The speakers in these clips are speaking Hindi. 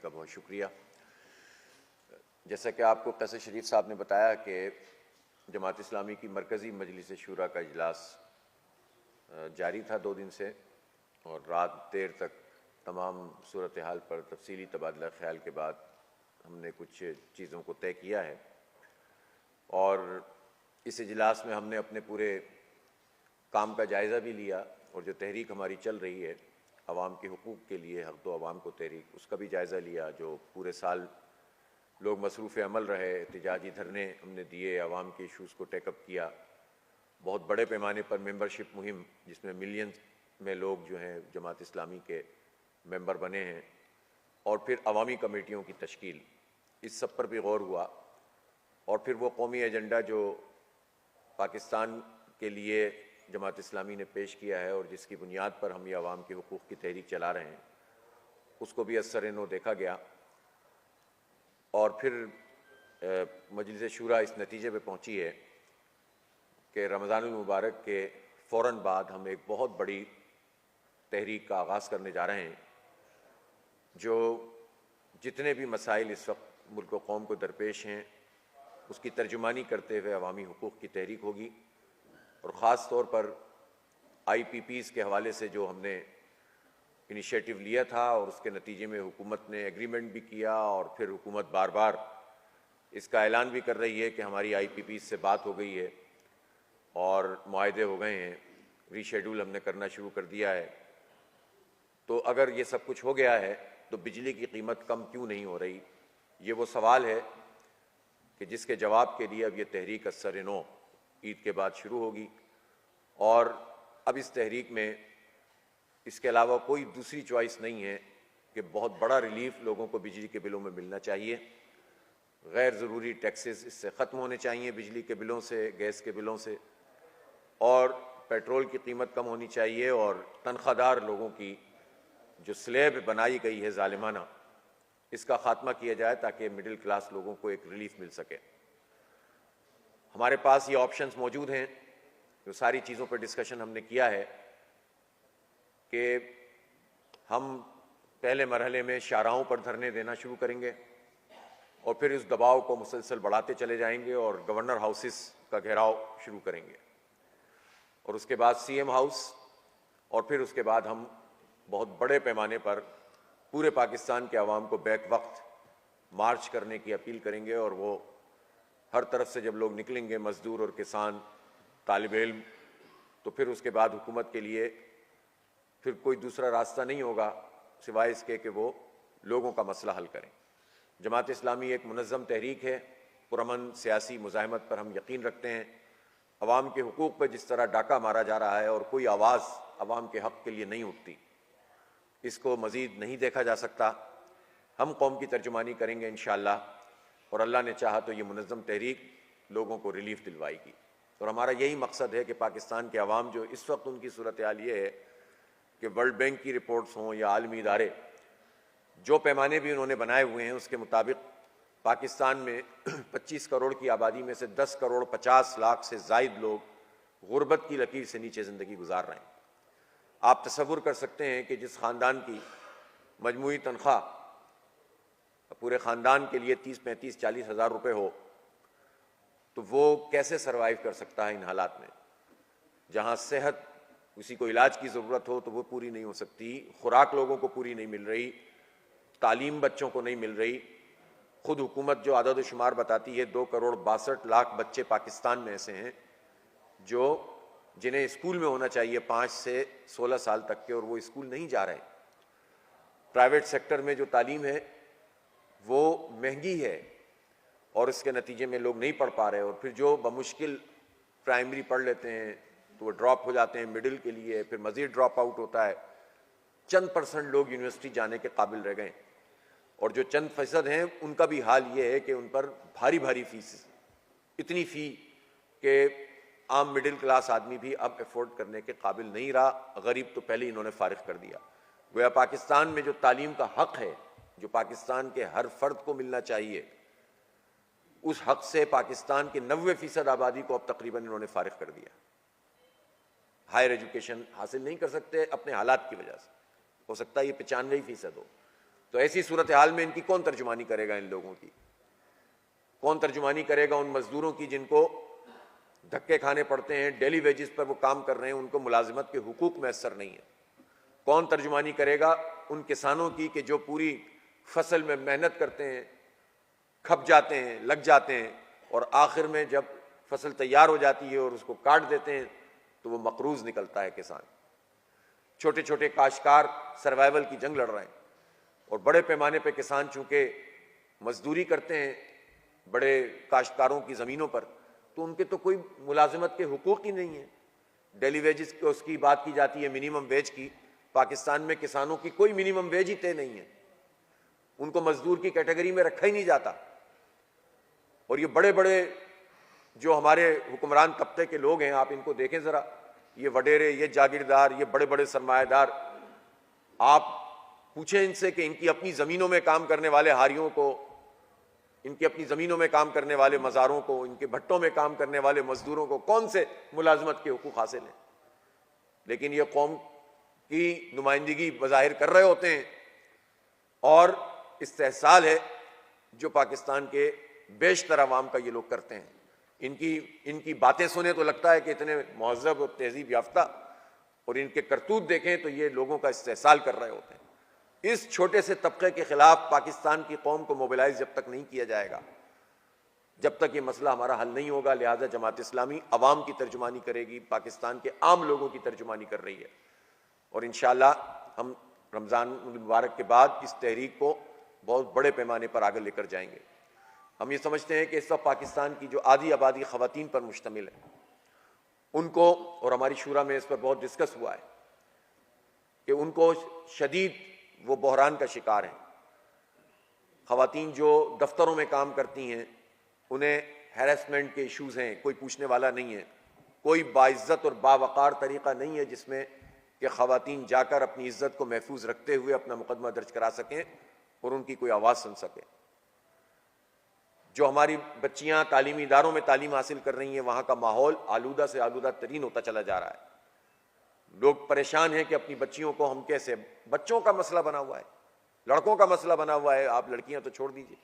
का बहुत शुक्रिया। जैसा कि आपको कैसर शरीफ साहब ने बताया कि जमात इस्लामी की मरकज़ी मजलिस शूरा का इजलास जारी था 2 दिन से और रात देर तक तमाम सूरत हाल पर तफसीली तबादला ख्याल के बाद हमने कुछ चीज़ों को तय किया है और इस इजलास में हमने अपने पूरे काम का जायज़ा भी लिया और जो तहरीक हमारी चल रही है अवाम के हुकूक़ के लिए, हक़ दो अवाम को तहरीक, उसका भी जायज़ा लिया। जो पूरे साल लोग मसरूफ़ अमल रहे, एहतिजाजी धरने हमने दिए, अवाम के इशूज़ को टेकअप किया, बहुत बड़े पैमाने पर मेंबरशिप मुहिम जिसमें मिलियन में लोग जो हैं जमात इस्लामी के मेंबर बने हैं और फिर अवामी कमेटियों की तश्कील, इस सब पर भी गौर हुआ। और फिर वो कौमी एजेंडा जो पाकिस्तान के लिए जमात इस्लामी ने पेश किया है और जिसकी बुनियाद पर हम ये अवाम के हुकूक़ की तहरीक चला रहे हैं, उसको भी असर-ए-नो देखा गया और फिर मजलिस शूरा इस नतीजे पे पहुंची है कि रमज़ानुल मुबारक के फ़ौरन बाद हम एक बहुत बड़ी तहरीक का आगाज़ करने जा रहे हैं, जो जितने भी मसाइल इस वक्त मुल्क व कौम को दरपेश हैं उसकी तर्जुमानी करते हुए अवामी हुकूक़ की तहरीक होगी। और ख़ास तौर पर IPPs के हवाले से जो हमने इनिशिएटिव लिया था और उसके नतीजे में हुकूमत ने एग्रीमेंट भी किया और फिर हुकूमत बार बार इसका ऐलान भी कर रही है कि हमारी IPPs से बात हो गई है और मुआहदे हो गए हैं, रीशेड्यूल हमने करना शुरू कर दिया है। तो अगर ये सब कुछ हो गया है तो बिजली की कीमत कम क्यों नहीं हो रही? ये वो सवाल है कि जिसके जवाब के लिए अब ये तहरीक असर-ए-नो ईद के बाद शुरू होगी और अब इस तहरीक में इसके अलावा कोई दूसरी चॉइस नहीं है कि बहुत बड़ा रिलीफ लोगों को बिजली के बिलों में मिलना चाहिए। गैर ज़रूरी टैक्सेस इससे ख़त्म होने चाहिए, बिजली के बिलों से, गैस के बिलों से, और पेट्रोल की कीमत कम होनी चाहिए और तनख्वाहदार लोगों की जो स्लैब बनाई गई है ज़ालिमाना, इसका ख़ात्मा किया जाए ताकि मिडिल क्लास लोगों को एक रिलीफ मिल सके। हमारे पास ये ऑप्शंस मौजूद हैं। जो सारी चीज़ों पर डिस्कशन हमने किया है कि हम पहले मरहले में शाहराहों पर धरने देना शुरू करेंगे और फिर इस दबाव को मुसलसल बढ़ाते चले जाएंगे और गवर्नर हाउसेस का घेराव शुरू करेंगे और उसके बाद CM हाउस और फिर उसके बाद हम बहुत बड़े पैमाने पर पूरे पाकिस्तान के अवाम को बैक वक्त मार्च करने की अपील करेंगे और वो हर तरफ से जब लोग निकलेंगे, मजदूर और किसान, तालिब इल्म, तो फिर उसके बाद हुकूमत के लिए फिर कोई दूसरा रास्ता नहीं होगा सिवाय इसके कि वो लोगों का मसला हल करें। जमात इस्लामी एक मुनज़्ज़म तहरीक है, पुरअमन सियासी मुज़ाहमत पर हम यकीन रखते हैं। अवाम के हुकूक़ पर जिस तरह डाका मारा जा रहा है और कोई आवाज़ अवाम के हक़ के लिए नहीं उठती, इसको मज़ीद नहीं देखा जा सकता। हम कौम की तर्जुमानी करेंगे इंशाअल्लाह और अल्लाह ने चाहा तो ये मुनज़्ज़म तहरीक लोगों को रिलीफ दिलवाएगी। और हमारा यही मकसद है कि पाकिस्तान के अवाम जो इस वक्त उनकी सूरत हाल ये है कि वर्ल्ड बैंक की रिपोर्ट्स हों या आलमी इदारे जो पैमाने भी उन्होंने बनाए हुए हैं उसके मुताबिक पाकिस्तान में 25 करोड़ की आबादी में से 10 करोड़ 50 लाख से ज़ायद लोग गुर्बत की लकीर से नीचे ज़िंदगी गुजार रहे हैं। आप तसव्वुर कर सकते हैं कि जिस ख़ानदान की मजमूई तनख्वाह पूरे ख़ानदान के लिए 30, 35, 40 हज़ार रुपये हो तो वो कैसे सर्वाइव कर सकता है इन हालात में, जहाँ सेहत, किसी को इलाज की ज़रूरत हो तो वो पूरी नहीं हो सकती, खुराक लोगों को पूरी नहीं मिल रही, तालीम बच्चों को नहीं मिल रही। खुद हुकूमत जो आदद शुमार बताती है 2 करोड़ 62 लाख बच्चे पाकिस्तान में ऐसे हैं जो जिन्हें स्कूल में होना चाहिए 5 से 16 साल तक के, और वो स्कूल नहीं जा रहे। प्राइवेट सेक्टर में जो तालीम है वो महंगी है और इसके नतीजे में लोग नहीं पढ़ पा रहे, और फिर जो बमुश्किल प्राइमरी पढ़ लेते हैं तो वो ड्रॉप हो जाते हैं मिडिल के लिए, फिर मज़ीद ड्रॉप आउट होता है। चंद % लोग यूनिवर्सिटी जाने के काबिल रह गए और जो चंद % हैं उनका भी हाल ये है कि उन पर भारी भारी फीस, इतनी फ़ी कि आम मिडिल क्लास आदमी भी अब अफोर्ड करने के काबिल नहीं रहा। गरीब तो पहले ही इन्होंने फारिग कर दिया। गोया पाकिस्तान में जो तालीम का हक़ है, जो पाकिस्तान के हर फर्द को मिलना चाहिए, उस हक़ से पाकिस्तान की 90% आबादी को अब तकरीबन इन्होंने फारिग कर दिया। हायर एजुकेशन हासिल नहीं कर सकते अपने हालात की वजह से, हो सकता है ये 95% हो, तो ऐसी सूरत हाल में इनकी कौन तर्जुमानी करेगा? इन लोगों की कौन तर्जुमानी करेगा? उन मजदूरों की जिनको धक्के खाने पड़ते हैं, डेली वेजेस पर वो काम कर रहे हैं, उनको मुलाजिमत के हुकूक मैसर नहीं है। कौन तर्जुमानी करेगा उन किसानों की कि जो पूरी फसल में मेहनत करते हैं, खप जाते हैं, लग जाते हैं, और आखिर में जब फसल तैयार हो जाती है और उसको काट देते हैं तो वो मकरूज निकलता है किसान। छोटे छोटे काश्तकार सर्वाइवल की जंग लड़ रहे हैं, और बड़े पैमाने पे किसान चूंकि मजदूरी करते हैं बड़े काश्तकारों की ज़मीनों पर, तो उनके तो कोई मुलाजिमत के हुकूक ही नहीं है। डेली वेजेस की उसकी बात की जाती है, मिनिमम वेज की। पाकिस्तान में किसानों की कोई मिनिमम वेज ही तय नहीं है, उनको मजदूर की कैटेगरी में रखा ही नहीं जाता। और ये बड़े बड़े जो हमारे हुक्मरान तबके के लोग हैं, आप इनको देखें ज़रा, ये वडेरे, ये जागीरदार, ये बड़े बड़े सरमायादार, आप पूछें इनसे कि इनकी अपनी ज़मीनों में काम करने वाले हारियों को, इनकी अपनी ज़मीनों में काम करने वाले मज़ारों को, इनके भट्टों में काम करने वाले मजदूरों को कौन से मुलाजमत के हुकूक हासिल हैं। लेकिन ये कौम की नुमाइंदगी बज़ाहिर कर रहे होते हैं, और इस्तेहसाल है जो पाकिस्तान के बेशतर अवाम का ये लोग करते हैं। इनकी बातें सुने तो लगता है कि इतने महज़्ज़ब और तहज़ीब याफ्ता, और इनके करतूत देखें तो ये लोगों का इस्तेहसाल कर रहे होते हैं। इस छोटे से तबके के खिलाफ पाकिस्तान की कौम को मोबिलाइज जब तक नहीं किया जाएगा, जब तक ये मसला हमारा हल नहीं होगा। लिहाजा जमात इस्लामी अवाम की तर्जुमानी करेगी, पाकिस्तान के आम लोगों की तर्जुमानी कर रही है, और इंशाअल्लाह हम रमज़ान मुबारक के बाद इस तहरीक को बहुत बड़े पैमाने पर आगे लेकर जाएंगे। हम ये समझते हैं कि इस वक्त पाकिस्तान की जो आधी आबादी ख़वातीन पर मुश्तमिल है, उनको, और हमारी शूरा में इस पर बहुत डिस्कस हुआ है कि उनको शदीद वो बहरान का शिकार हैं। ख़वातीन जो दफ्तरों में काम करती हैं, उन्हें हैरेसमेंट के इश्यूज़ हैं, कोई पूछने वाला नहीं है, कोई बाइज़्ज़त और बावक़ार तरीक़ा नहीं है जिसमें कि ख़वातीन जाकर अपनी इज़्ज़त को महफूज रखते हुए अपना मुकदमा दर्ज करा सकें और उनकी कोई आवाज़ सुन सके। जो हमारी बच्चियाँ तालीमी इदारों में तालीम हासिल कर रही हैं, वहाँ का माहौल आलूदा से आलूदा तरीन होता चला जा रहा है। लोग परेशान हैं कि अपनी बच्चियों को हम कैसे, बच्चों का मसला बना हुआ है, लड़कों का मसला बना हुआ है, आप लड़कियां तो छोड़ दीजिए।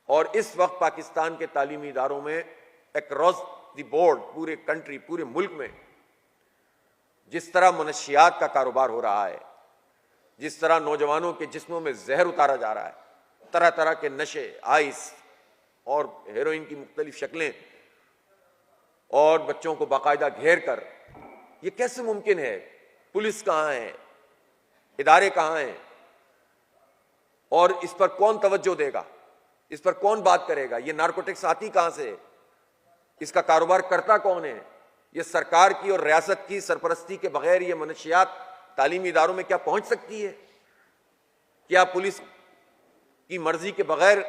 और इस वक्त पाकिस्तान के तालीमी इदारों में अक्रॉस द बोर्ड, पूरे कंट्री, पूरे मुल्क में जिस तरह मनशियात का कारोबार हो रहा है, जिस तरह नौजवानों के जिस्मों में जहर उतारा जा रहा है, तरह तरह के नशे, आइस और हेरोइन की मुख्तलिफ शक्लें, और बच्चों को बाकायदा घेर कर, ये कैसे मुमकिन है? पुलिस कहाँ है, इदारे कहाँ हैं, और इस पर कौन तवज्जो देगा, इस पर कौन बात करेगा? ये नारकोटिक्स आती कहाँ से है? इसका कारोबार करता कौन है? ये सरकार की और रियासत की सरपरस्ती के बगैर ये मनशियात तालीमी इदारों में क्या पहुंच सकती है? क्या पुलिस की मर्जी के बगैर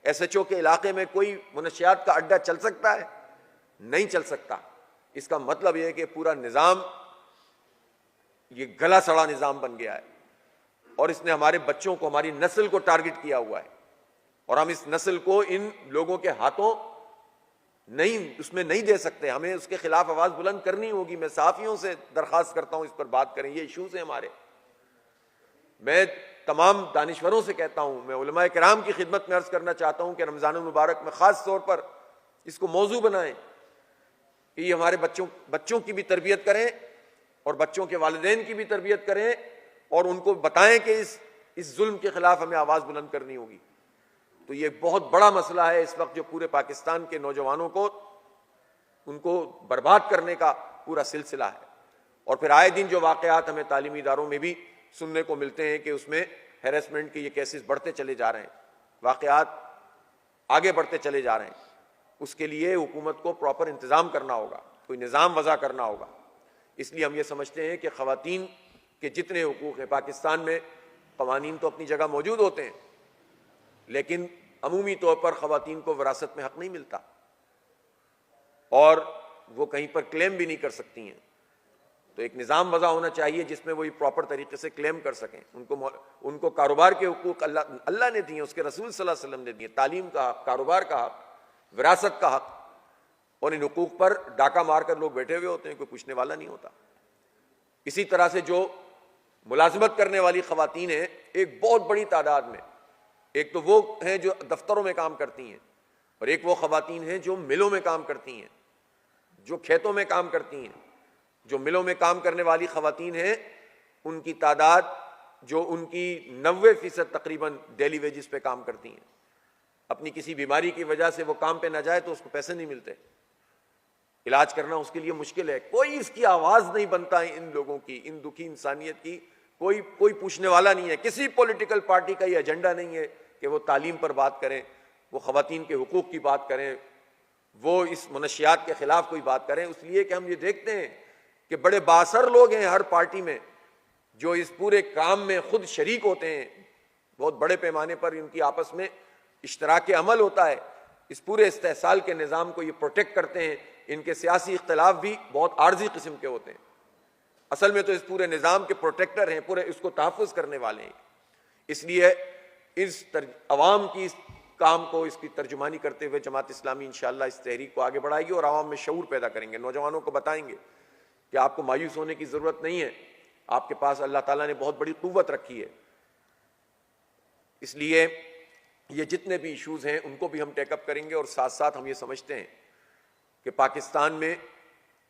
SHO के इलाके में कोई मनशियात का अड्डा चल सकता है? नहीं चल सकता। इसका मतलब यह है कि पूरा निज़ाम ये गला सड़ा निज़ाम बन गया है, और इसने हमारे बच्चों को, हमारी नस्ल को टारगेट किया हुआ है, और हम इस नस्ल को इन लोगों के हाथों उसमें नहीं दे सकते। हमें उसके खिलाफ आवाज बुलंद करनी होगी। मैं सहाफ़ियों से दरख्वास्त करता हूं इस पर बात करें, ये इशूज़ हैं हमारे। मैं तमाम दानिश्वरों से कहता हूं, मैं उलमाए किराम की खिदमत में अर्ज करना चाहता हूं कि रमज़ान मुबारक में खास तौर पर इसको मौजू बनाएं कि ये हमारे बच्चों की भी तरबियत करें और बच्चों के वालिदैन की भी तरबियत करें, और उनको बताएं कि इस जुल्म के खिलाफ हमें आवाज़ बुलंद करनी होगी। तो ये बहुत बड़ा मसला है इस वक्त, जो पूरे पाकिस्तान के नौजवानों को, उनको बर्बाद करने का पूरा सिलसिला है। और फिर आए दिन जो वाक़यात हमें तालीमी इदारों में भी सुनने को मिलते हैं कि उसमें हैरेसमेंट के ये केसेस बढ़ते चले जा रहे हैं, वाक़यात आगे बढ़ते चले जा रहे हैं। उसके लिए हुकूमत को प्रॉपर इंतज़ाम करना होगा, कोई निज़ाम वज़ा करना होगा। इसलिए हम ये समझते हैं कि ख़वातीन के जितने हुकूक़ हैं पाकिस्तान में, क़वानीन तो अपनी जगह मौजूद होते हैं, लेकिन अमूमी तौर पर ख़वातीन को विरासत में हक़ नहीं मिलता, और वो कहीं पर क्लेम भी नहीं कर सकती हैं। तो एक निज़ाम वज़ा होना चाहिए जिसमें वो प्रॉपर तरीके से क्लेम कर सकें। उनको कारोबार के हुकूक अल्लाह ने दिए, उसके रसूल सल्लल्लाहु अलैहि वसल्लम ने दिए, तालीम का हक़, कारोबार का हक़, विरासत का हक़, और इन हुकूक पर डाका मारकर लोग बैठे हुए होते हैं, कोई पूछने वाला नहीं होता। इसी तरह से जो मुलाजमत करने वाली खवातीन हैं एक बहुत बड़ी तादाद में। एक तो वो हैं जो दफ्तरों में काम करती हैं, और एक वो खवातीन हैं जो मिलों में काम करती हैं, जो खेतों में काम करती हैं। जो मिलों में काम करने वाली खवातीन हैं उनकी तादाद, जो उनकी 90% तकरीबन डेली वेजिस पे काम करती हैं। अपनी किसी बीमारी की वजह से वो काम पे ना जाए तो उसको पैसे नहीं मिलते, इलाज करना उसके लिए मुश्किल है। कोई इसकी आवाज नहीं बनता है इन लोगों की, इन दुखी इंसानियत की। कोई पूछने वाला नहीं है। किसी पॉलिटिकल पार्टी का ये एजेंडा नहीं है कि वो तालीम पर बात करें, वो खवातीन के हुकूक की बात करें, वो इस मनशियात के खिलाफ कोई बात करें। इसलिए कि हम ये देखते हैं कि बड़े बासर लोग हैं हर पार्टी में जो इस पूरे काम में खुद शरीक होते हैं। बहुत बड़े पैमाने पर इनकी आपस में इश्तराक अमल होता है। इस पूरे इस्तेहसाल के निज़ाम को ये प्रोटेक्ट करते हैं। इनके सियासी इख्तलाफ भी बहुत आर्जी किस्म के होते हैं। असल में तो इस पूरे निज़ाम के प्रोटेक्टर हैं, पूरे इसको तहफ़्फ़ुज़ करने वाले हैं। इसलिए अवाम की इस काम को, इसकी तर्जुमानी करते हुए जमात इस्लामी इंशाअल्लाह इस तहरीक को आगे बढ़ाएगी और आवाम में शऊर पैदा करेंगे। नौजवानों को बताएंगे कि आपको मायूस होने की ज़रूरत नहीं है, आपके पास अल्लाह ताला ने बहुत बड़ी क़ुव्वत रखी है। इसलिए ये जितने भी इशूज़ हैं उनको भी हम टेकअप करेंगे। और साथ साथ हम ये समझते हैं कि पाकिस्तान में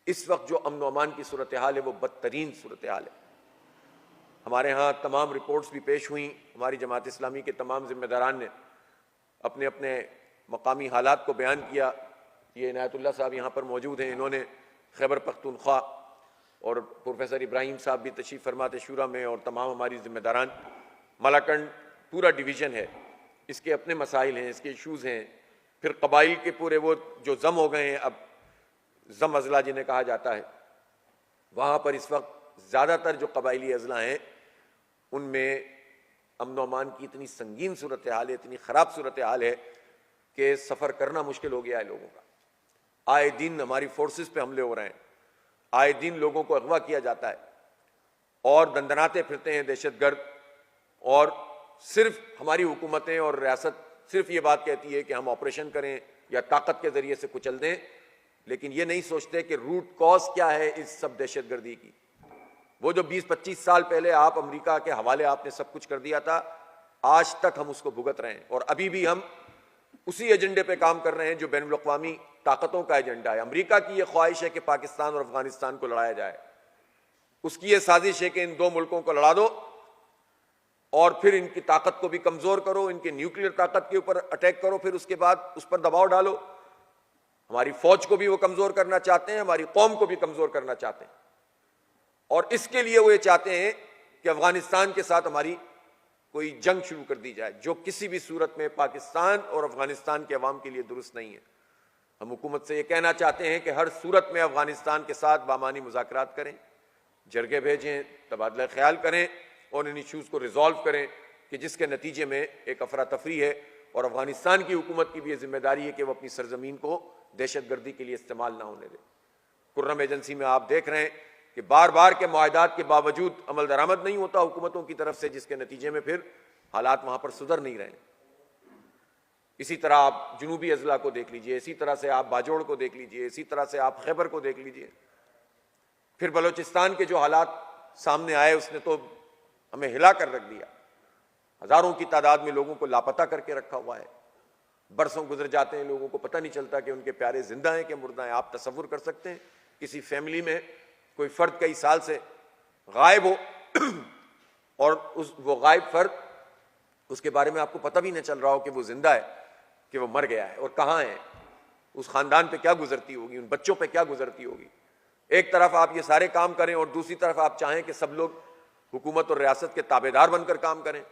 इस वक्त जो अमन व अमान की सूरत हाल है वो बदतरीन सूरत हाल है। हमारे यहाँ तमाम रिपोर्ट्स भी पेश हुई। हमारी जमात इस्लामी के तमाम ज़िम्मेदारान ने अपने अपने मकामी हालात को बयान किया। ये इनायतुल्लाह साहब यहाँ पर मौजूद हैं, इन्होंने खैबर पख्तूनख्वा, और प्रोफेसर इब्राहिम साहब भी तशरीफ़ फरमाते शूरा में, और तमाम हमारी ज़िम्मेदारान। मलाकंड पूरा डिवीज़न है, इसके अपने मसाइल हैं, इसके इशूज़ हैं। फिर कबाइल के पूरे वो जो जम हो गए हैं, अब जम अजला जिन्हें कहा जाता है, वहाँ पर इस वक्त ज़्यादातर जो कबाइली अजला हैं उनमें अमन अमान की इतनी संगीन सूरत हाल है, इतनी ख़राब सूरत हाल है कि सफ़र करना मुश्किल हो गया है लोगों का। आए दिन हमारी फोर्सेस पे हमले हो रहे हैं, आए दिन लोगों को अगवा किया जाता है और दंदनाते फिरते हैं दहशतगर्द। और सिर्फ हमारी हुकूमतें और रियासत सिर्फ ये बात कहती है कि हम ऑपरेशन करें या ताकत के ज़रिए से कुचल दें, लेकिन ये नहीं सोचते कि रूट कॉज क्या है इस सब दहशतगर्दी की। वो जो 20-25 साल पहले आप अमेरिका के हवाले आपने सब कुछ कर दिया था, आज तक हम उसको भुगत रहे हैं। और अभी भी हम उसी एजेंडे पे काम कर रहे हैं जो बैनुल अक़वामी ताकतों का एजेंडा है। अमेरिका की ये ख्वाहिश है कि पाकिस्तान और अफगानिस्तान को लड़ाया जाए। उसकी ये साजिश है कि इन दो मुल्कों को लड़ा दो और फिर इनकी ताकत को भी कमज़ोर करो, इनके न्यूक्लियर ताकत के ऊपर अटैक करो, फिर उसके बाद उस पर दबाव डालो। हमारी फौज को भी वो कमज़ोर करना चाहते हैं, हमारी कौम को भी कमज़ोर करना चाहते हैं। और इसके लिए वो ये चाहते हैं कि अफगानिस्तान के साथ हमारी कोई जंग शुरू कर दी जाए, जो किसी भी सूरत में पाकिस्तान और अफगानिस्तान के अवाम के लिए दुरुस्त नहीं है। हम हुकूमत से ये कहना चाहते हैं कि हर सूरत में अफगानिस्तान के साथ बामानी मुज़ाकरात करें, जरगे भेजें, तबादला ख्याल करें और इन इशूज़ को रिजॉल्व करें कि जिसके नतीजे में एक अफरा तफरी है। और अफगानिस्तान की हुकूमत की भी ये जिम्मेदारी है कि वो अपनी सरजमीन को दहशतगर्दी के लिए इस्तेमाल ना होने दे। कुर्रम एजेंसी में आप देख रहे हैं कि बार बार के मुआहदात के बावजूद अमल दरामद नहीं होता हुकूमतों की तरफ से, जिसके नतीजे में फिर हालात वहाँ पर सुधर नहीं रहे। इसी तरह आप जनूबी अजला को देख लीजिए, इसी तरह से आप बाजोड़ को देख लीजिए, इसी तरह से आप खैबर को देख लीजिए। फिर बलूचिस्तान के जो हालात सामने आए उसने तो हमें हिला कर रख दिया। हजारों की तादाद में लोगों को लापता करके रखा हुआ है। बरसों गुजर जाते हैं, लोगों को पता नहीं चलता कि उनके प्यारे जिंदा हैं कि मुर्दा हैं। आप तसव्वुर कर सकते हैं किसी फैमिली में कोई फर्द कई साल से गायब हो और वो गायब फर्द, उसके बारे में आपको पता भी नहीं चल रहा हो कि वो जिंदा है कि वो मर गया है और कहाँ है। उस खानदान पे क्या गुजरती होगी, उन बच्चों पे क्या गुजरती होगी। एक तरफ आप ये सारे काम करें और दूसरी तरफ आप चाहें कि सब लोग हुकूमत और रियासत के ताबेदार बनकर काम करें।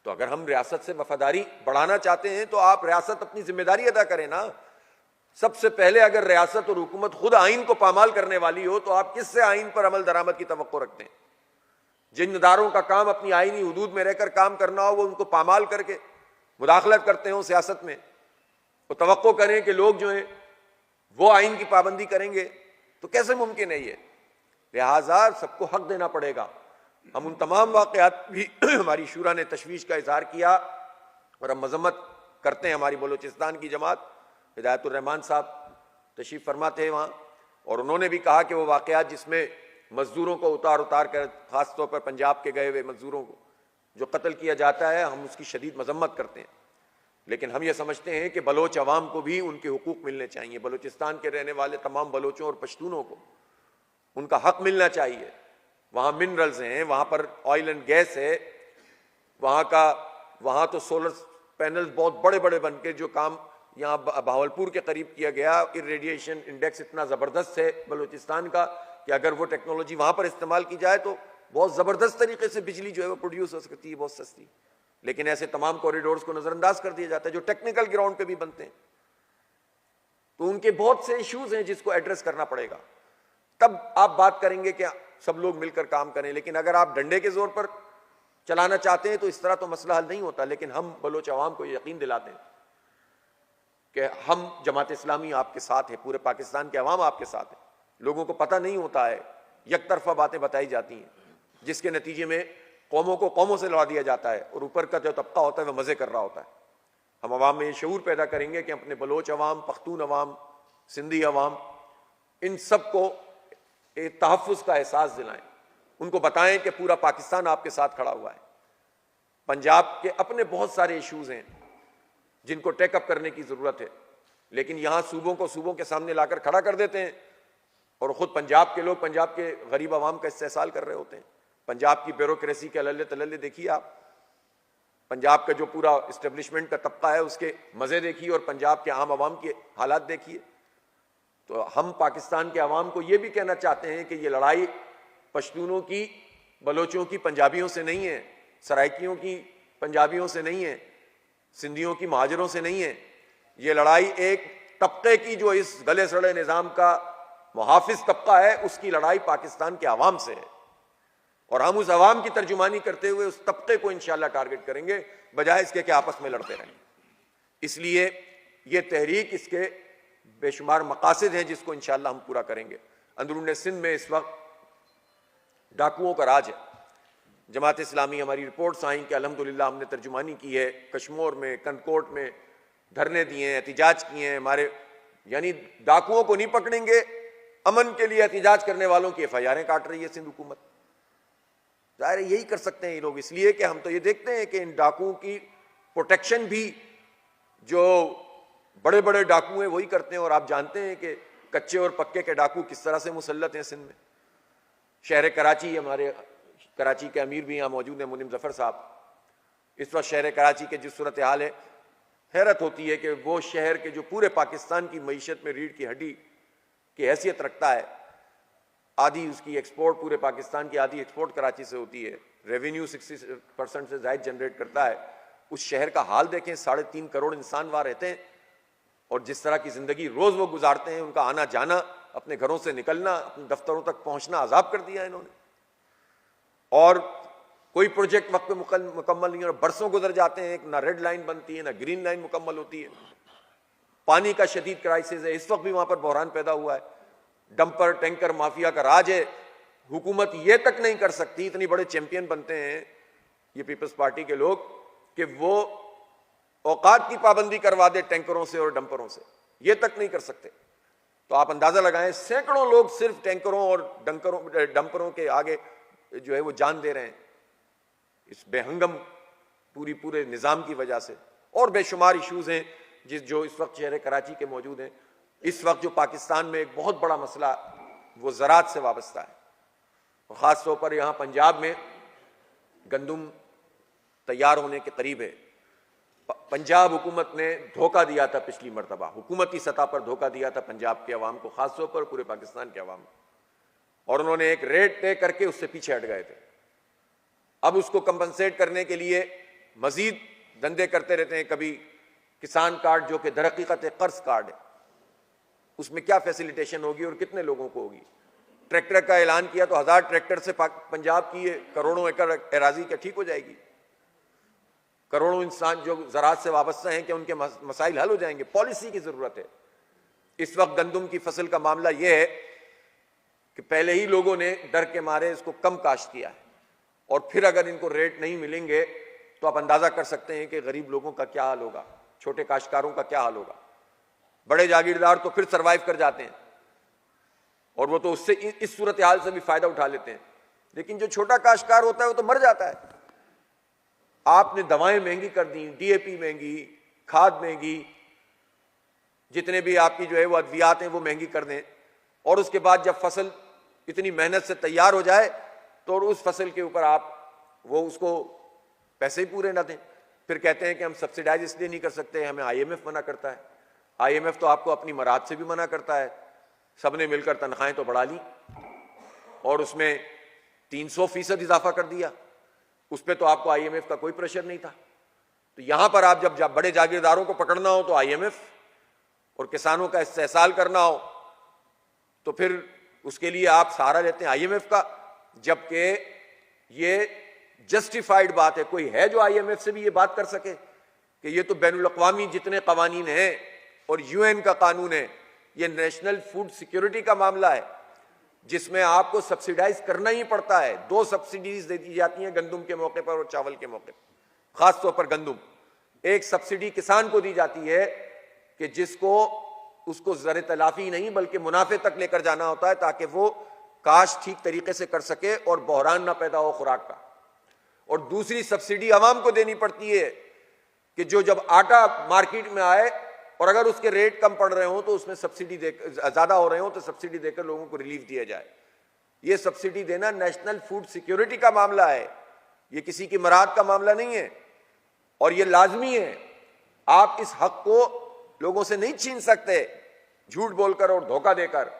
तो अगर हम रियासत से वफादारी बढ़ाना चाहते हैं तो आप रियासत अपनी जिम्मेदारी अदा करें ना। सबसे पहले अगर रियासत और हुकूमत खुद आइन को पामाल करने वाली हो तो आप किससे आइन पर अमल दरामद की तवक्को रखते हैं। जिन इदारों का काम अपनी आइनी हुदूद में रहकर काम करना हो वो उनको पामाल करके मुदाखलत करते हो सियासत में, वो तवक्को करें कि लोग जो हैं वो आइन की पाबंदी करेंगे, तो कैसे मुमकिन है ये। लिहाजा सबको हक देना पड़ेगा। हम उन तमाम वाक़यात भी हमारी शूरा ने तशवीश का इजहार किया और हम मजम्मत करते हैं। हमारी बलूचिस्तान की जमात हिदायतुर रहमान साहब तशरीफ़ फरमा थे वहाँ, और उन्होंने भी कहा कि वो वाक़यात जिसमें मजदूरों को उतार उतार कर, खासतौर पर पंजाब के गए हुए मजदूरों को जो कत्ल किया जाता है, हम उसकी शदीद मजम्मत करते हैं। लेकिन हम ये समझते हैं कि बलोच अवाम को भी उनके हुकूक मिलने चाहिए। बलूचिस्तान के रहने वाले तमाम बलोचों और पश्तूनों को उनका हक मिलना चाहिए। वहाँ मिनरल्स हैं, वहाँ पर ऑयल एंड गैस है, वहाँ तो सोलर पैनल्स बहुत बड़े बड़े बन के जो काम यहाँ भावलपुर के करीब किया गया, इरेडिएशन इंडेक्स इतना ज़बरदस्त है बलूचिस्तान का कि अगर वो टेक्नोलॉजी वहाँ पर इस्तेमाल की जाए तो बहुत ज़बरदस्त तरीके से बिजली जो है वो प्रोड्यूस हो सकती है, बहुत सस्ती। लेकिन ऐसे तमाम कॉरिडोर्स को नज़रअंदाज कर दिया जाता है जो टेक्निकल ग्राउंड पे भी बनते हैं। तो उनके बहुत से इश्यूज हैं जिसको एड्रेस करना पड़ेगा, तब आप बात करेंगे कि सब लोग मिलकर काम करें। लेकिन अगर आप डंडे के जोर पर चलाना चाहते हैं तो इस तरह तो मसला हल नहीं होता। लेकिन हम बलोच अवाम को यकीन दिलाते हैं कि हम जमात इस्लामी आपके साथ है, पूरे पाकिस्तान के अवाम आपके साथ है। लोगों को पता नहीं होता है, एक तरफा बातें बताई जाती हैं जिसके नतीजे में कौमों को कौमों से लड़ा दिया जाता है और ऊपर का जो तबका होता है वह मजे कर रहा होता है। हम अवाम में ये शऊर पैदा करेंगे कि अपने बलोच अवाम, पख्तून अवाम, सिंधी अवाम, इन सब को एक तहफ़्फ़ुज़ का एहसास दिलाएं। उनको बताएं कि पूरा पाकिस्तान आपके साथ खड़ा हुआ है। पंजाब के अपने बहुत सारे इश्यूज हैं जिनको टेकअप करने की ज़रूरत है, लेकिन यहाँ सूबों को सूबों के सामने लाकर खड़ा कर देते हैं और ख़ुद पंजाब के लोग पंजाब के गरीब आवाम का इस्तेहसाल कर रहे होते हैं। पंजाब की ब्यूरोक्रेसी के अल्ले तल्ले देखिए आप, पंजाब का जो पूरा इस्टेब्लिशमेंट का तबका है उसके मज़े देखिए और पंजाब के आम आवाम के हालात देखिए। तो हम पाकिस्तान के अवाम को ये भी कहना चाहते हैं कि ये लड़ाई पश्तूनों की, बलोचों की पंजाबियों से नहीं है, सराइकियों की पंजाबियों से नहीं है, सिंधियों की महाजरों से नहीं है। ये लड़ाई एक तबके की जो इस गले सड़े निज़ाम का मुहाफिज तबका है उसकी लड़ाई पाकिस्तान के अवाम से है और हम उस अवाम की तर्जुमानी करते हुए उस तबके को इंशाल्लाह टारगेट करेंगे, बजाय इसके कि आपस में लड़ते रहें। इसलिए ये तहरीक, इसके बेशुमार मकासद हैं जिसको इंशाल्लाह हम पूरा करेंगे। अंदरूनी सिंध में इस वक्त डाकुओं का राज है। जमात इस्लामी, हमारी रिपोर्ट्स आई कि अल्हम्दुलिल्लाह हमने तर्जुमानी की है, कश्मीर में, कनकोट में धरने दिए हैं, एहतिजाज किए हैं। हमारे यानी डाकुओं को नहीं पकड़ेंगे, अमन के लिए एहतिजाज करने वालों की FIR काट रही है सिंध हुकूमत। जाहिर है यही कर सकते हैं ये लोग, इसलिए कि हम तो ये देखते हैं कि इन डाकुओं की प्रोटेक्शन भी जो बड़े बड़े डाकू हैं वही करते हैं। और आप जानते हैं कि कच्चे और पक्के के डाकू किस तरह से मुसल्लत हैं सिंध में। शहर कराची, हमारे कराची के अमीर भी यहाँ मौजूद हैं, मुनीम जफर साहब। इस वक्त शहर कराची के जिस सूरत हाल है, हैरत होती है कि वो शहर के जो पूरे पाकिस्तान की मईशत में रीढ़ की हड्डी की हैसियत रखता है, आधी उसकी एक्सपोर्ट पूरे पाकिस्तान की, आधी एक्सपोर्ट कराची से होती है, रेवेन्यू 60% से ज़ायद जनरेट करता है। उस शहर का हाल देखें, 3.5 करोड़ इंसान वहाँ रहते हैं और जिस तरह की ज़िंदगी रोज़ वो गुजारते हैं, उनका आना जाना, अपने घरों से निकलना, अपने दफ्तरों तक पहुँचना अजाब कर दिया इन्होंने। और कोई प्रोजेक्ट वक्त पे मुकम्मल नहीं है और बरसों गुजर जाते हैं, ना रेड लाइन बनती है ना ग्रीन लाइन मुकम्मल होती है। पानी का शदीद क्राइसिस है, इस वक्त भी वहाँ पर बहरान पैदा हुआ है। डंपर टैंकर माफिया का राज है। हुकूमत ये तक नहीं कर सकती, इतनी बड़े चैंपियन बनते हैं ये पीपल्स पार्टी के लोग कि वो औकात की पाबंदी करवा दे टैंकरों से और डंपरों से, ये तक नहीं कर सकते। तो आप अंदाजा लगाएं, सैकड़ों लोग सिर्फ टैंकरों और डंपरों के आगे जो है वो जान दे रहे हैं इस बेहंगम पूरे निज़ाम की वजह से। और बेशुमार इश्यूज हैं जो इस वक्त शहर कराची के मौजूद हैं। इस वक्त जो पाकिस्तान में एक बहुत बड़ा मसला वो ज़राअत से वाबस्ता है, और ख़ास तौर पर यहाँ पंजाब में गंदम तैयार होने के करीब है। पंजाब हुकूमत ने धोखा दिया था पिछली मरतबा, हुकूमती सतह पर धोखा दिया था पंजाब के अवाम को, ख़ास तौर पर पूरे पाकिस्तान के अवाम को, और उन्होंने एक रेट तय करके उससे पीछे हट गए थे। अब उसको कंपनसेट करने के लिए मजीद धंधे करते रहते हैं। कभी किसान कार्ड जो कि दरहकीकत कर्ज कार्ड है, उसमें क्या फैसिलिटेशन होगी और कितने लोगों को होगी। ट्रैक्टर का ऐलान किया तो 1000 ट्रैक्टर से पंजाब की ये करोड़ों एकड़ एराजी क्या ठीक हो जाएगी? करोड़ों इंसान जो ज़राअत से वाबस्ता हैं, कि उनके मसाइल हल हो जाएंगे? पॉलिसी की ज़रूरत है। इस वक्त गंदम की फसल का मामला यह है कि पहले ही लोगों ने डर के मारे इसको कम काश्त किया है, और फिर अगर इनको रेट नहीं मिलेंगे तो आप अंदाज़ा कर सकते हैं कि गरीब लोगों का क्या हाल होगा, छोटे काश्तकारों का क्या हाल होगा। बड़े जागीरदार तो फिर सर्वाइव कर जाते हैं और वो तो उससे इस सूरत हाल से भी फायदा उठा लेते हैं। लेकिन जो छोटा काश्तकार होता है वो तो मर जाता है। आपने दवाएं महंगी कर दी, डीएपी महंगी, खाद महंगी, जितने भी आपकी जो है वो अद्वियात हैं वो महंगी कर दें, और उसके बाद जब फसल इतनी मेहनत से तैयार हो जाए तो उस फसल के ऊपर आप वो उसको पैसे ही पूरे ना दें। फिर कहते हैं कि हम सब्सिडाइज इसलिए नहीं कर सकते, हमें आईएमएफ मना करता है। आईएमएफ तो आपको अपनी मराद से भी मना करता है। सबने मिलकर तनख्वाहें तो बढ़ा ली और उसमें 300% इजाफा कर दिया, उस पर तो आपको आईएमएफ का कोई प्रेशर नहीं था। तो यहां पर आप जब बड़े जागीरदारों को पकड़ना हो तो आईएमएफ, और किसानों का इस्तेहसाल करना हो तो फिर उसके लिए आप सहारा लेते हैं आईएमएफ का, जबकि ये जस्टिफाइड बात है। कोई है जो आईएमएफ से भी ये बात कर सके कि ये तो बैनुल अक़वामी जितने कवानीन हैं और यूएन का कानून है, ये नेशनल फूड सिक्योरिटी का मामला है जिसमें आपको सब्सिडाइज करना ही पड़ता है। 2 सब्सिडीज दे दी जाती हैं गंदुम के मौके पर और चावल के मौके पर। खासतौर पर गंदुम, एक सब्सिडी किसान को दी जाती है कि जिसको उसको ज़र तलाफी नहीं बल्कि मुनाफे तक लेकर जाना होता है ताकि वो काश्त ठीक तरीके से कर सके और बहरान ना पैदा हो खुराक का। और दूसरी सब्सिडी आवाम को देनी पड़ती है कि जो जब आटा मार्केट में आए और अगर उसके रेट कम पड़ रहे हो तो उसमें सब्सिडी देकर, ज्यादा हो रहे हो तो सब्सिडी देकर लोगों को रिलीफ दिया जाए। ये सब्सिडी देना नेशनल फूड सिक्योरिटी का मामला है, ये किसी की मराद का मामला नहीं है और ये लाजमी है। आप इस हक को लोगों से नहीं छीन सकते झूठ बोलकर और धोखा देकर,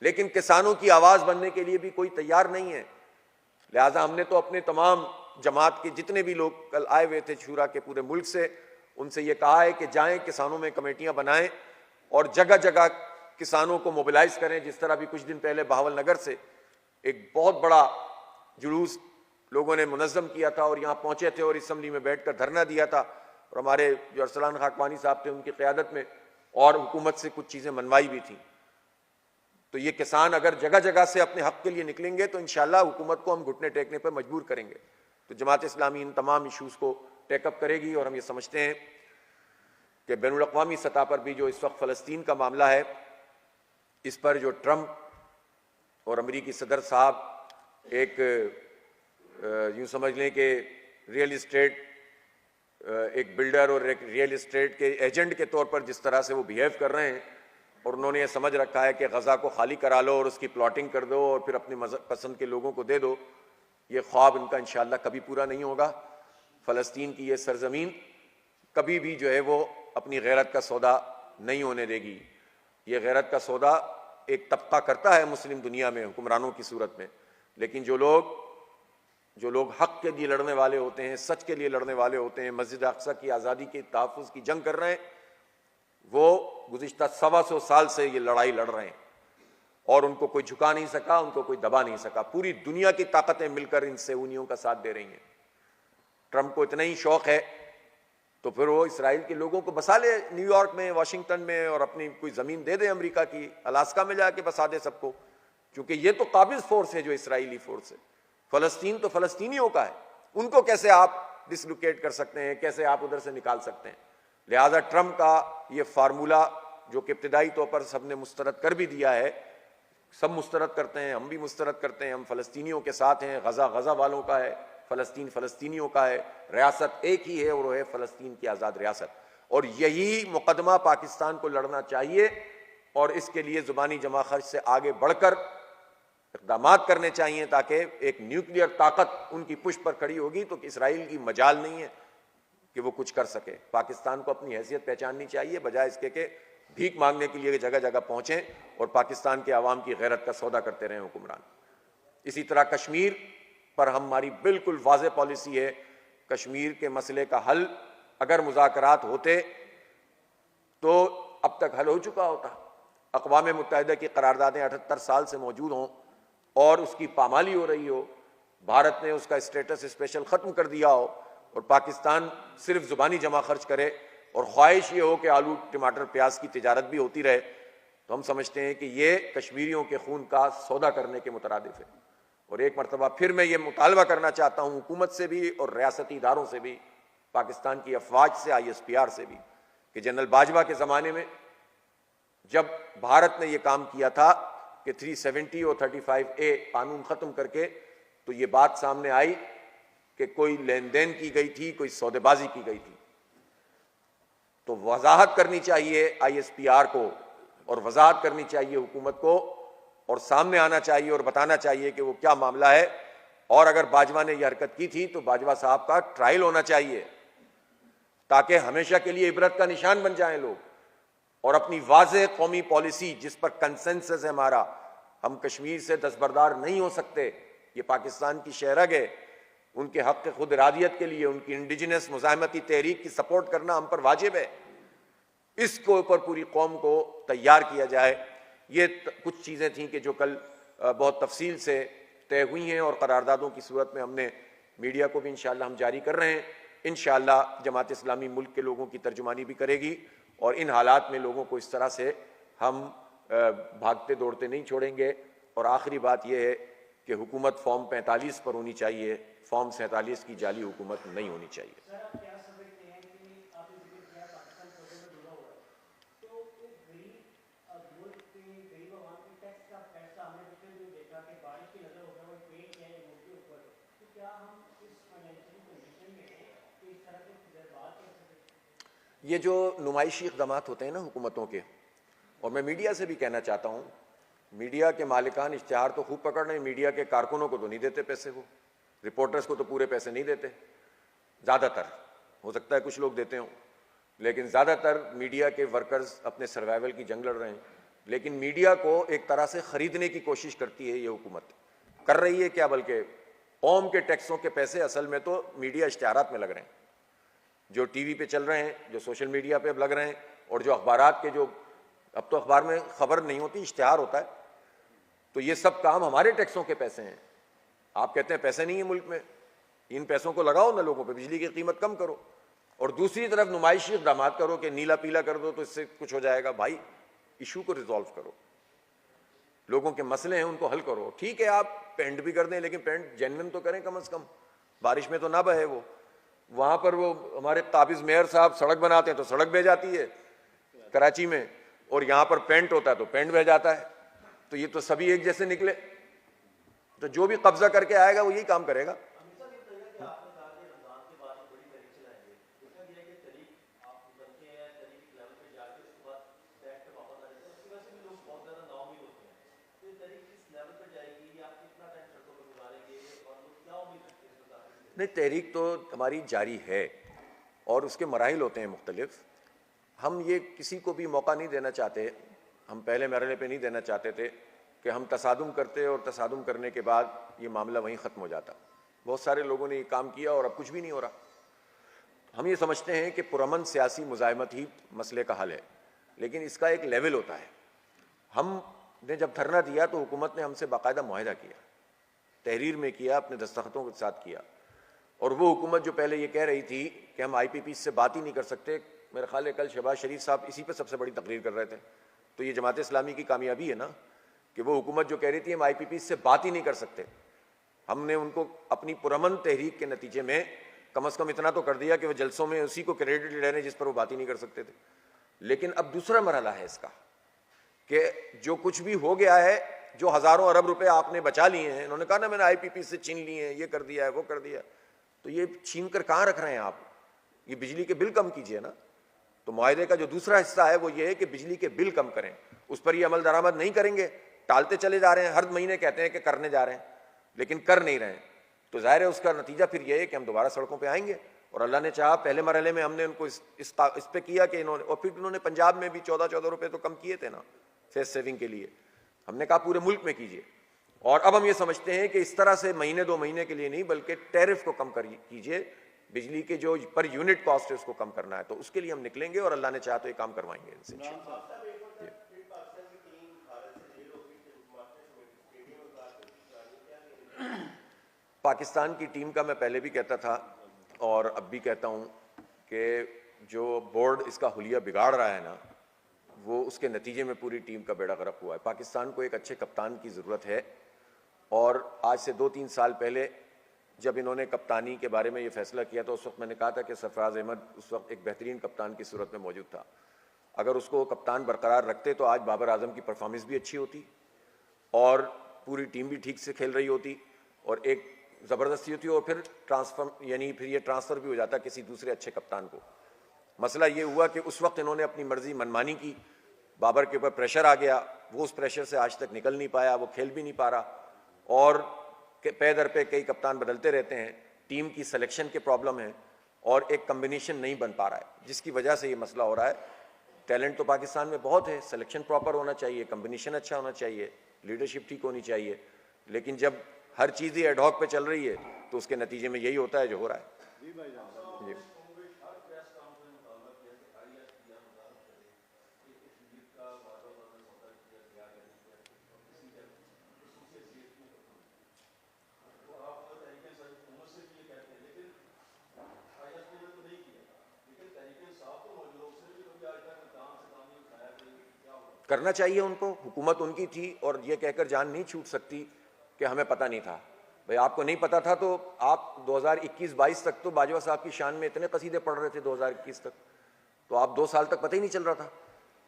लेकिन किसानों की आवाज बनने के लिए भी कोई तैयार नहीं है। लिहाजा हमने तो अपने तमाम जमात के जितने भी लोग कल आए हुए थे शूरा के पूरे मुल्क से, उनसे ये कहा है कि जाएं किसानों में कमेटियां बनाएं और जगह जगह किसानों को मोबिलाइज करें। जिस तरह भी कुछ दिन पहले बहावल नगर से एक बहुत बड़ा जुलूस लोगों ने मुनज़्ज़म किया था और यहाँ पहुंचे थे और असम्बली में बैठकर धरना दिया था, और हमारे जो अरसलान खाकवानी साहब थे उनकी क़यादत में, और हुकूमत से कुछ चीज़ें मनवाई भी थी। तो ये किसान अगर जगह जगह से अपने हक के लिए निकलेंगे तो इंशाअल्लाह हुकूमत को हम घुटने टेकने पर मजबूर करेंगे। तो जमात इस्लामी इन तमाम इशूज़ को टेकअप करेगी और हम ये समझते हैं कि बैनुल अक़वामी सतह पर भी जो इस वक्त फ़लस्तीन का मामला है, इस पर जो ट्रंप और अमरीकी सदर साहब एक यूँ समझ लें कि रियल इस्टेट एक बिल्डर और एक रियल इस्टेट के एजेंट के तौर पर जिस तरह से वो बिहेव कर रहे हैं, और उन्होंने ये समझ रखा है कि गज़ा को खाली करा लो और उसकी प्लॉटिंग कर दो और फिर अपनी पसंद के लोगों को दे दो, ये ख्वाब इनका इंशाअल्लाह कभी पूरा नहीं होगा। फ़लस्तीन की ये सरजमीन कभी भी जो है वो अपनी गैरत का सौदा नहीं होने देगी। ये गैरत का सौदा एक तबका करता है मुस्लिम दुनिया में हुक्मरानों की सूरत में, लेकिन जो लोग हक़ के लिए लड़ने वाले होते हैं, सच के लिए लड़ने वाले होते हैं, मस्जिद अक़सा की आज़ादी के तहफ़्फ़ुज़ की जंग कर रहे हैं, वो गुज़िश्ता 125 साल से ये लड़ाई लड़ रहे हैं और उनको कोई झुका नहीं सका, उनको कोई दबा नहीं सका। पूरी दुनिया की ताकतें मिलकर इन सेहूनियों का साथ दे रही हैं। ट्रंप को इतना ही शौक है तो फिर वो इसराइल के लोगों को बसा ले न्यूयॉर्क में, वाशिंगटन में, और अपनी कोई ज़मीन दे दे अमेरिका की, अलास्का में जाके बसा दे सबको, क्योंकि ये तो काबिज फोर्स है जो इसराइली फोर्स है। फ़लस्तीन तो फ़लस्तीनियों का है, उनको कैसे आप डिसलोकेट कर सकते हैं, कैसे आप उधर से निकाल सकते हैं। लिहाजा ट्रंप का ये फार्मूला जो कि इब्तिदाई तौर पर सबने मुस्तरद कर भी दिया है, सब मुस्तरद करते हैं, हम भी मुस्तरद करते हैं, हम फ़लस्तीनियों के साथ हैं, गज़ा गज़ा वालों का है, फ़लस्तीन फ़लस्तीनियों का है, रियासत एक ही है और वो है फ़लस्तीन की आज़ाद रियासत। और यही मुकदमा पाकिस्तान को लड़ना चाहिए और इसके लिए ज़ुबानी जमा खर्च से आगे बढ़कर इक़दामात करने चाहिए ताकि एक न्यूक्लियर ताकत उनकी पुष्ट पर खड़ी होगी तो इसराइल की मजाल नहीं है कि वो कुछ कर सके। पाकिस्तान को अपनी हैसियत पहचाननी चाहिए, बजाय इसके कि भीख मांगने के लिए जगह जगह पहुँचें और पाकिस्तान के अवाम की गैरत का सौदा करते रहें हुक्मरान। इसी तरह कश्मीर पर हमारी बिल्कुल वाज़ेह पॉलिसी है, कश्मीर के मसले का हल अगर मुज़ाकरात होते तो अब तक हल हो चुका होता। अक़वाम मुत्तहिदा की करारदादें 78 साल से मौजूद हों और उसकी पामाली हो रही हो, भारत ने उसका स्टेटस स्पेशल ख़त्म कर दिया हो और पाकिस्तान सिर्फ ज़ुबानी जमा खर्च करे और ख्वाहिश ये हो कि आलू टमाटर प्याज की तिजारत भी होती रहे, तो हम समझते हैं कि ये कश्मीरियों के खून का सौदा करने के मुतरादिफ है। और एक मरतबा फिर मैं ये मुतालबा करना चाहता हूँ हुकूमत से भी और रियासती इदारों से भी, पाकिस्तान की अफवाज से, ISPR से भी, कि जनरल बाजवा के ज़माने में जब भारत ने यह काम किया था कि 370 और 35A कानून ख़त्म करके तो ये बात सामने आई कि कोई लेन देन की गई थी, कोई सौदेबाजी की गई थी। तो वजाहत करनी चाहिए ISPR को और वजाहत करनी चाहिए हुकूमत को और सामने आना चाहिए और बताना चाहिए कि वो क्या मामला है। और अगर बाजवा ने यह हरकत की थी तो बाजवा साहब का ट्रायल होना चाहिए ताकि हमेशा के लिए इबरत का निशान बन जाएं लोग और अपनी वाज़ेह कौमी पॉलिसी जिस पर कंसेंसस है हमारा, हम कश्मीर से दस्तबरदार नहीं हो सकते, ये पाकिस्तान की शहरग है, उनके हक़ खुद इरादियत के लिए उनकी इंडिजिनस मुज़ाहमती तहरीक की सपोर्ट करना हम पर वाजिब है। इसके ऊपर पूरी कौम को तैयार किया जाए। ये कुछ चीज़ें थीं कि जो कल बहुत तफसील से तय हुई हैं और करारदादों की सूरत में हमने मीडिया को भी इंशाअल्लाह हम जारी कर रहे हैं। इंशाअल्लाह जमात इस्लामी मुल्क के लोगों की तर्जुमानी भी करेगी और इन हालात में लोगों को इस तरह से हम भागते दौड़ते नहीं छोड़ेंगे। और आखिरी बात यह है कि हुकूमत फॉर्म 45 पर होनी चाहिए, फॉर्म 47 की जाली हुकूमत नहीं होनी चाहिए। ये जो नुमाइशी इक़दामात होते हैं ना हुकूमतों के, और मैं मीडिया से भी कहना चाहता हूँ, मीडिया के मालिकान इश्तिहार तो खूब पकड़ रहे हैं, मीडिया के कारकुनों को तो नहीं देते पैसे, वो रिपोर्टर्स को तो पूरे पैसे नहीं देते, ज़्यादातर, हो सकता है कुछ लोग देते हों, लेकिन ज़्यादातर मीडिया के वर्कर्स अपने सर्वाइवल की जंग लड़ रहे हैं। लेकिन मीडिया को एक तरह से ख़रीदने की कोशिश करती है ये हुकूमत, कर रही है क्या, बल्कि कौम के टैक्सों के पैसे असल में तो मीडिया इश्तिहारात में लग रहे हैं, जो टीवी पे चल रहे हैं, जो सोशल मीडिया पे अब लग रहे हैं, और जो अखबारात के, जो अब तो अखबार में खबर नहीं होती, इश्तिहार होता है, तो ये सब काम हमारे टैक्सों के पैसे हैं। आप कहते हैं पैसे नहीं है मुल्क में, इन पैसों को लगाओ ना लोगों पे, बिजली की कीमत कम करो, और दूसरी तरफ नुमाइशी इक़दाम करो कि नीला पीला कर दो तो इससे कुछ हो जाएगा। भाई इशू को रिजॉल्व करो, लोगों के मसले हैं उनको हल करो। ठीक है आप पेंट भी कर दें, लेकिन पेंट जेन्युइन तो करें कम से कम, बारिश में तो ना बहे वो। वहां पर वो हमारे काबिज मेयर साहब सड़क बनाते हैं तो सड़क बह जाती है कराची में, और यहां पर पेंट होता है तो पेंट बह जाता है। तो ये तो सभी एक जैसे निकले, तो जो भी कब्जा करके आएगा वो यही काम करेगा। नहीं, तहरीक तो हमारी जारी है और उसके मराहिल होते हैं मुख्तलिफ। हम ये किसी को भी मौका नहीं देना चाहते, हम पहले मरहले पे नहीं देना चाहते थे कि हम तसादुम करते और तसादुम करने के बाद ये मामला वहीं ख़त्म हो जाता। बहुत सारे लोगों ने ये काम किया और अब कुछ भी नहीं हो रहा। हम ये समझते हैं कि पुरअमन सियासी मुज़ाहिमत ही मसले का हल है, लेकिन इसका एक लेवल होता है। हमने जब धरना दिया तो हुकूमत ने हमसे बाकायदा मुआहिदा किया, तहरीर में किया, अपने दस्तखतों के साथ किया। और वो हुकूमत जो पहले ये कह रही थी कि हम IPP से बात ही नहीं कर सकते, मेरे ख्याल है कल शहबाज शरीफ साहब इसी पे सबसे बड़ी तकरीर कर रहे थे। तो ये जमात इस्लामी की कामयाबी है ना कि वो हुकूमत जो कह रही थी हम IPP से बात ही नहीं कर सकते, हमने उनको अपनी पुरअमन तहरीक के नतीजे में कम से कम इतना तो कर दिया कि वो जलसों में उसी को क्रेडिट ले रहे हैं जिस पर वो बात ही नहीं कर सकते थे। लेकिन अब दूसरा मरहला है इसका कि जो कुछ भी हो गया है, जो हज़ारों अरब रुपए आपने बचा लिए हैं, इन्होंने कहा ना मैंने IPP से छीन लिए हैं, ये कर दिया है, वो कर दिया है, तो ये छीन कर कहाँ रख रहे हैं आप? ये बिजली के बिल कम कीजिए ना। तो मुआहदे का जो दूसरा हिस्सा है वो ये है कि बिजली के बिल कम करें, उस पर ये अमल दरामद नहीं करेंगे, टालते चले जा रहे हैं, हर महीने कहते हैं कि करने जा रहे हैं लेकिन कर नहीं रहे हैं। तो जाहिर है उसका नतीजा फिर ये है कि हम दोबारा सड़कों पर आएंगे। और अल्लाह ने चाहा पहले मरहले में हमने उनको इस पे किया कि इन्होंने, और फिर उन्होंने पंजाब में भी 14-14 रुपये तो कम किए थे ना फेस सेविंग के लिए। हमने कहा पूरे मुल्क में कीजिए। और अब हम ये समझते हैं कि इस तरह से महीने 2 महीने के लिए नहीं बल्कि टैरिफ को कम कीजिए, बिजली के जो पर यूनिट कॉस्ट है उसको कम करना है। तो उसके लिए हम निकलेंगे और अल्लाह ने चाहा तो ये काम करवाएंगे इनसे। पाकिस्तान की टीम का मैं पहले भी कहता था और अब भी कहता हूँ कि जो बोर्ड इसका हुलिया बिगाड़ रहा है ना, वो उसके नतीजे में पूरी टीम का बेड़ा गर्क हुआ है। पाकिस्तान को एक अच्छे कप्तान की ज़रूरत है। और आज से 2-3 साल पहले जब इन्होंने कप्तानी के बारे में ये फैसला किया तो उस वक्त मैंने कहा था कि सरफराज अहमद उस वक्त एक बेहतरीन कप्तान की सूरत में मौजूद था। अगर उसको कप्तान बरकरार रखते तो आज बाबर आजम की परफॉर्मेंस भी अच्छी होती और पूरी टीम भी ठीक से खेल रही होती और एक ज़बरदस्ती होती और फिर ट्रांसफर यानी फिर ये ट्रांसफ़र भी हो जाता किसी दूसरे अच्छे कप्तान को। मसला ये हुआ कि उस वक्त इन्होंने अपनी मर्जी मनमानी की, बाबर के ऊपर प्रेशर आ गया, वो उस प्रेशर से आज तक निकल नहीं पाया, वो खेल भी नहीं पा रहा और पे दर पे कई कप्तान बदलते रहते हैं, टीम की सिलेक्शन के प्रॉब्लम है और एक कम्बिनेशन नहीं बन पा रहा है, जिसकी वजह से ये मसला हो रहा है। टैलेंट तो पाकिस्तान में बहुत है, सिलेक्शन प्रॉपर होना चाहिए, कम्बिनेशन अच्छा होना चाहिए, लीडरशिप ठीक होनी चाहिए, लेकिन जब हर चीज़ ही एडहॉक पे चल रही है तो उसके नतीजे में यही होता है जो हो रहा है। जी करना चाहिए उनको, हुकूमत उनकी थी और ये कहकर जान नहीं छूट सकती कि हमें पता नहीं था। भाई आपको नहीं पता था तो आप 2021-22 तक तो बाजवा साहब की शान में इतने कसीदे पढ़ रहे थे 2021 तक, तो आप 2 साल तक पता ही नहीं चल रहा था।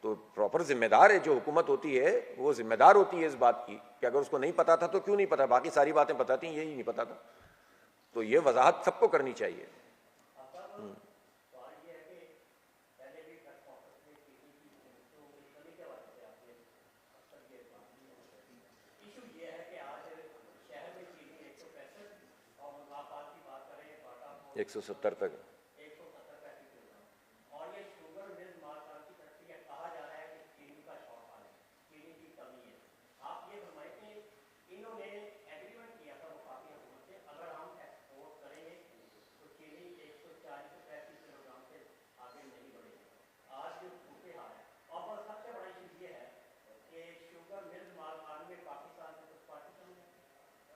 तो प्रॉपर जिम्मेदार है, जो हुकूमत होती है वो जिम्मेदार होती है इस बात की कि अगर उसको नहीं पता था तो क्यों नहीं पता, बाकी सारी बातें पता थी, यही नहीं पता था। तो ये वजाहत सबको करनी चाहिए। और 170 तक ये शुगर मिल मार्केट की तरफ से कहा जा रहा है कि चीनी का शॉर्टफॉल है, चीनी की कमी है। आप ये फरमाएं कि इन्होंने एग्रीमेंट किया था वफाकी हुकूमत से, अगर हम एक्सपोर्ट करेंगे तो चीनी 140-135 किलोग्राम से आगे नहीं बढ़ेगी। आज जो सूखे हाल है और सबसे बड़ी चीज़ ये है कि शुगर मिल मार्केट में पाकिस्तान में कुछ पार्टी शामिल है,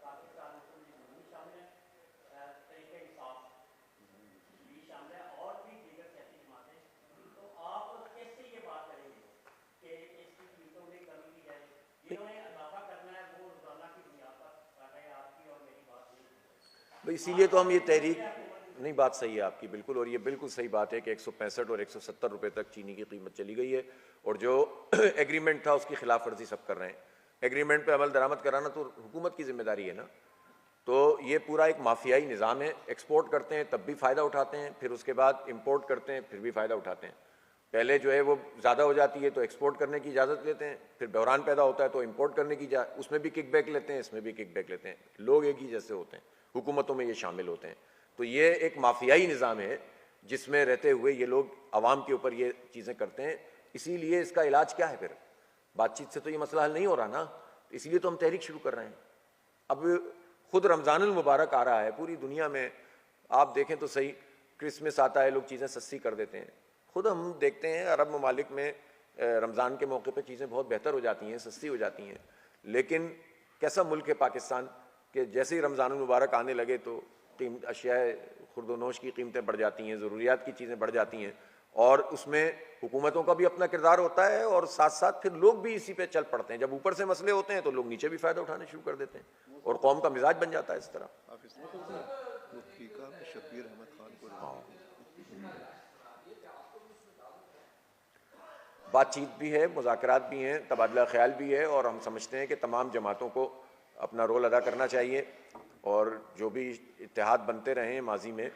पाकिस्तान में शामिल है, तरीके इंसाफ भी शामिल है और भी दीगर सियासी जमातें। तो आप कैसे ये बात करेंगे कि इसकी कीमतों में कमी की जाए? जिन्होंने इजाफा करना है वो रोजाना की बुनियाद पर कर रहे हैं, आपकी और मेरी बात नहीं। भाई इसीलिए तो हम ये तहरीक नहीं, बात सही है आपकी बिल्कुल, और ये बिल्कुल सही बात है कि 165 और 170 रुपए तक चीनी की कीमत चली गई है और जो एग्रीमेंट था उसकी खिलाफ वर्जी सब कर रहे हैं। एग्रीमेंट पे अमल दरामद कराना तो हुकूमत की जिम्मेदारी है ना। तो ये पूरा एक माफियाई निज़ाम है, एक्सपोर्ट करते हैं तब भी फ़ायदा उठाते हैं, फिर उसके बाद इंपोर्ट करते हैं फिर भी फ़ायदा उठाते हैं। पहले जो है वो ज़्यादा हो जाती है तो एक्सपोर्ट करने की इजाज़त लेते हैं, फिर बहरान पैदा होता है तो इंपोर्ट करने की उसमें भी किकबैक लेते हैं, इसमें भी किकबैक लेते हैं। लोग एक ही जैसे होते हैं, हुकूमतों में ये शामिल होते हैं। तो ये एक माफियाई निज़ाम है जिसमें रहते हुए ये लोग आवाम के ऊपर ये चीज़ें करते हैं। इसीलिए इसका इलाज क्या है? फिर बातचीत से तो ये मसला हल नहीं हो रहा ना, इसीलिए तो हम तहरीक शुरू कर रहे हैं। अब खुद रमज़ानुल मुबारक आ रहा है, पूरी दुनिया में आप देखें तो सही, क्रिसमस आता है, लोग चीज़ें सस्ती कर देते हैं। खुद हम देखते हैं अरब ममालिक में रमज़ान के मौके पर चीज़ें बहुत बेहतर हो जाती हैं, सस्ती हो जाती हैं। लेकिन कैसा मुल्क है पाकिस्तान कि जैसे ही रमज़ानुल मुबारक आने लगे तो अशियाए खुर्दोनोश की कीमतें बढ़ जाती हैं, ज़रूरियात की चीज़ें बढ़ जाती हैं और उसमें हुकूमतों का भी अपना किरदार होता है और साथ साथ फिर लोग भी इसी पे चल पड़ते हैं। जब ऊपर से मसले होते हैं तो लोग नीचे भी फ़ायदा उठाने शुरू कर देते हैं और कौम का मिजाज बन जाता है इस तरह। बातचीत भी है, मुज़ाकरात भी हैं, तबादला ख्याल भी है और हम समझते हैं कि तमाम जमातों को अपना रोल अदा करना चाहिए और जो भी इत्तेहाद बनते रहे हैं माजी में,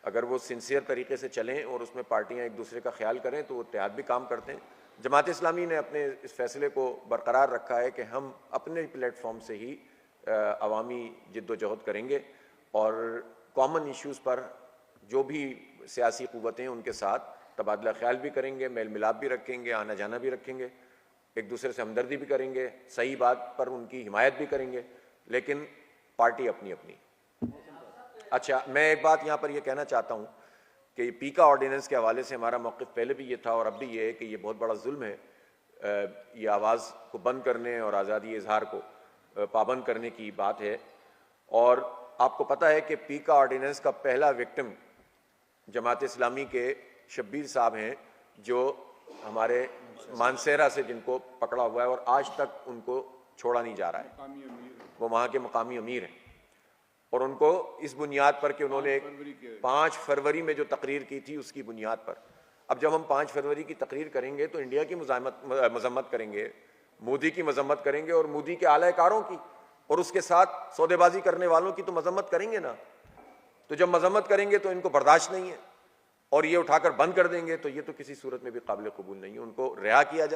अगर वो सिंसियर तरीके से चलें और उसमें पार्टियां एक दूसरे का ख्याल करें तो इत्तेहाद भी काम करते हैं। जमात इस्लामी ने अपने इस फैसले को बरकरार रखा है कि हम अपने प्लेटफॉर्म से ही अवामी जद्दोजहद करेंगे और कॉमन इश्यूज़ पर जो भी सियासी क़ुव्वतें हैं उनके साथ तबादला ख्याल भी करेंगे, मेल मिलाप भी रखेंगे, आना जाना भी रखेंगे, एक दूसरे से हमदर्दी भी करेंगे, सही बात पर उनकी हिमायत भी करेंगे, लेकिन पार्टी अपनी अपनी। अच्छा, मैं एक बात यहाँ पर यह कहना चाहता हूँ कि पीका ऑर्डिनेंस के हवाले से हमारा मौक़िफ़ पहले भी ये था और अब भी ये है कि ये बहुत बड़ा जुल्म है। ये आवाज़ को बंद करने और आज़ादी इजहार को पाबंद करने की बात है और आपको पता है कि पीका ऑर्डिनेंस का पहला विक्टिम जमात इस्लामी के शब्बीर साहब हैं, जो हमारे मानसेरा से जिनको पकड़ा हुआ है और आज तक उनको छोड़ा नहीं जा रहा है। वो वहाँ के मकामी अमीर हैं और उनको इस बुनियाद पर कि उन्होंने 5 फरवरी में जो तकरीर की थी उसकी बुनियाद पर, अब जब हम 5 फरवरी की तकरीर करेंगे तो इंडिया की मज़म्मत करेंगे, मोदी की मजम्मत करेंगे और मोदी के आलाकारों की और उसके साथ सौदेबाजी करने वालों की तो मजम्मत करेंगे ना। तो जब मजम्मत करेंगे तो इनको बर्दाश्त नहीं है और ये उठाकर बंद कर देंगे, तो ये तो किसी सूरत में भी काबिल कबूल नहीं है। उनको रिहा किया जाए।